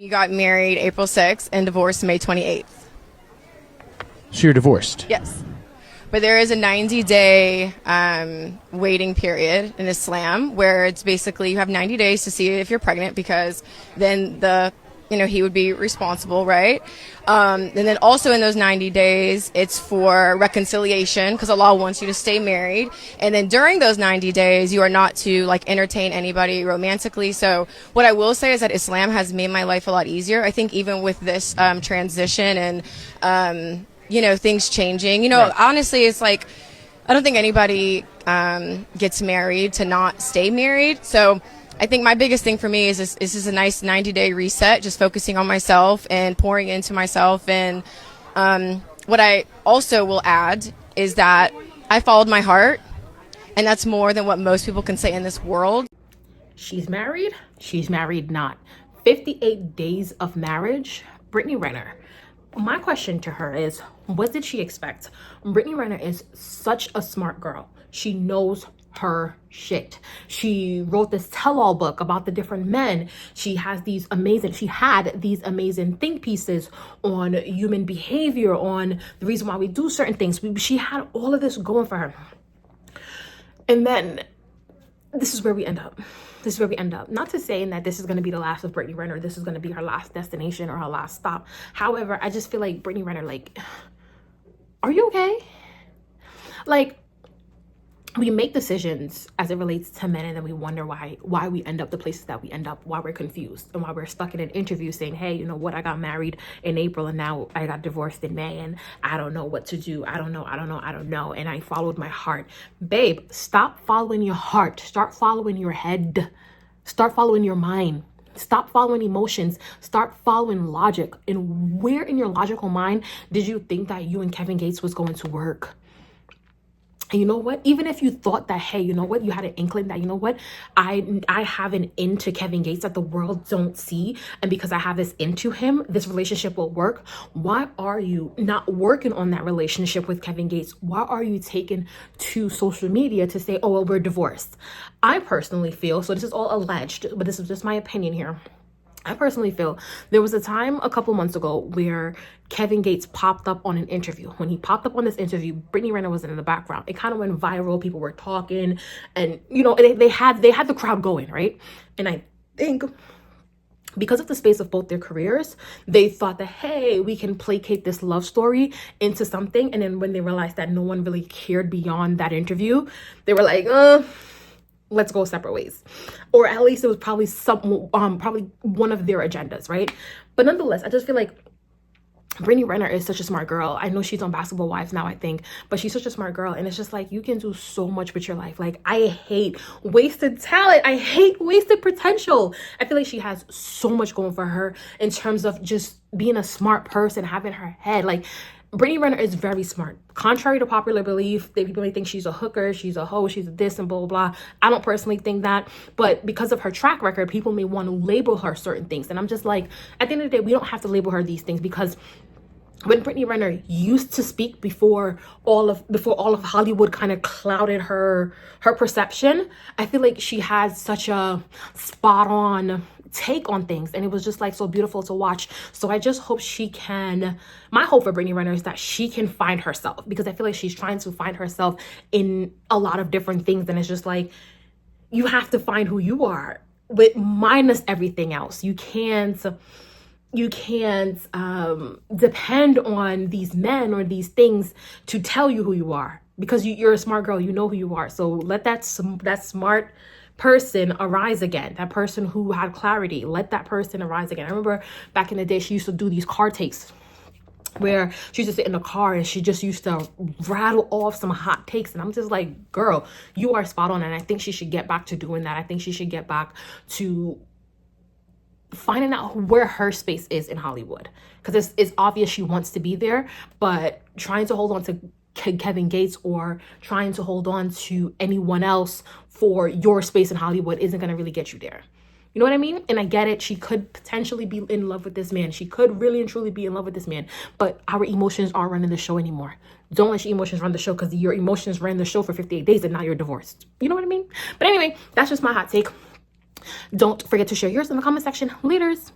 You got married April 6th and divorced May 28th. So you're divorced? Yes. But there is a 90-day waiting period in Islam where it's basically you have 90 days to see if you're pregnant because then he would be responsible, right? And then also in those 90 days, it's for reconciliation because Allah wants you to stay married. And then during those 90 days, you are not to entertain anybody romantically. So what I will say is that Islam has made my life a lot easier. I think even with this transition and things changing. Right. Honestly, it's I don't think anybody gets married to not stay married. So I think my biggest thing for me is this is a nice 90-day reset, just focusing on myself and pouring into myself. And what I also will add is that I followed my heart, and that's more than what most people can say in this world. She's married. She's married not. 58 days of marriage. Brittany Renner. My question to her is, what did she expect? Brittany Renner is such a smart girl. She knows her shit. She wrote this tell-all book about the different men. She had these amazing think pieces on human behavior, on the reason why we do certain things. She had all of this going for her. And then this is where we end up. Not to say that this is going to be the last of Brittany Renner. This is going to be her last destination or her last stop. However, I just feel like Brittany Renner, are you okay? We make decisions as it relates to men, and then we wonder why we end up the places that we end up, why we're confused, and why we're stuck in an interview saying, hey, you know what, I got married in April and now I got divorced in May and I don't know what to do. I don't know. And I followed my heart. Babe, stop following your heart. Start following your head. Start following your mind. Stop following emotions. Start following logic. And where in your logical mind did you think that you and Kevin Gates was going to work? And you know what? Even if you thought that, hey, you know what? You had an inkling that, you know what? I have an into Kevin Gates that the world don't see. And because I have this into him, this relationship will work. Why are you not working on that relationship with Kevin Gates? Why are you taking to social media to say, oh, well, we're divorced? I personally feel, so this is all alleged, but this is just my opinion here. I personally feel there was a time a couple months ago where Kevin Gates popped up on an interview. When he popped up on this interview, Brittany Renner was in the background. It kind of went viral. People were talking and, they had the crowd going, right? And I think because of the space of both their careers, they thought that, hey, we can placate this love story into something. And then when they realized that no one really cared beyond that interview, they were like, let's go separate ways. Or at least it was probably probably one of their agendas, right? But nonetheless, I just feel like Brittany Renner is such a smart girl. I know she's on Basketball Wives now, I think, but she's such a smart girl. And it's just you can do so much with your life. I hate wasted talent. I hate wasted potential. I feel like she has so much going for her in terms of just being a smart person, having her head. Brittany Renner is very smart. Contrary to popular belief, people may think she's a hooker, she's a hoe, she's a this and blah, blah, blah. I don't personally think that. But because of her track record, people may want to label her certain things. And I'm just at the end of the day, we don't have to label her these things, because when Brittany Renner used to speak before all of Hollywood kind of clouded her perception, I feel like she had such a spot on take on things, and it was just so beautiful to watch. So I just hope my hope for Brittany Renner is that she can find herself, because I feel like she's trying to find herself in a lot of different things, and it's just you have to find who you are with minus everything else. You can't depend on these men or these things to tell you who you are, because you're a smart girl. You know who you are. So let that smart person arise again. That person who had clarity, let that person arise again. I remember back in the day, she used to do these car takes where she used to sit in the car and she just used to rattle off some hot takes. And I'm just girl, you are spot on. And I think she should get back to doing that. I think she should get back to finding out where her space is in Hollywood, because it's obvious she wants to be there, but trying to hold on to Kevin Gates or trying to hold on to anyone else for your space in Hollywood isn't going to really get you there. You know what I mean? And I get it. She could potentially be in love with this man. She could really and truly be in love with this man, but our emotions aren't running the show anymore. Don't let your emotions run the show, because your emotions ran the show for 58 days and now you're divorced. You know what I mean? But anyway, that's just my hot take. Don't forget to share yours in the comment section. Laters.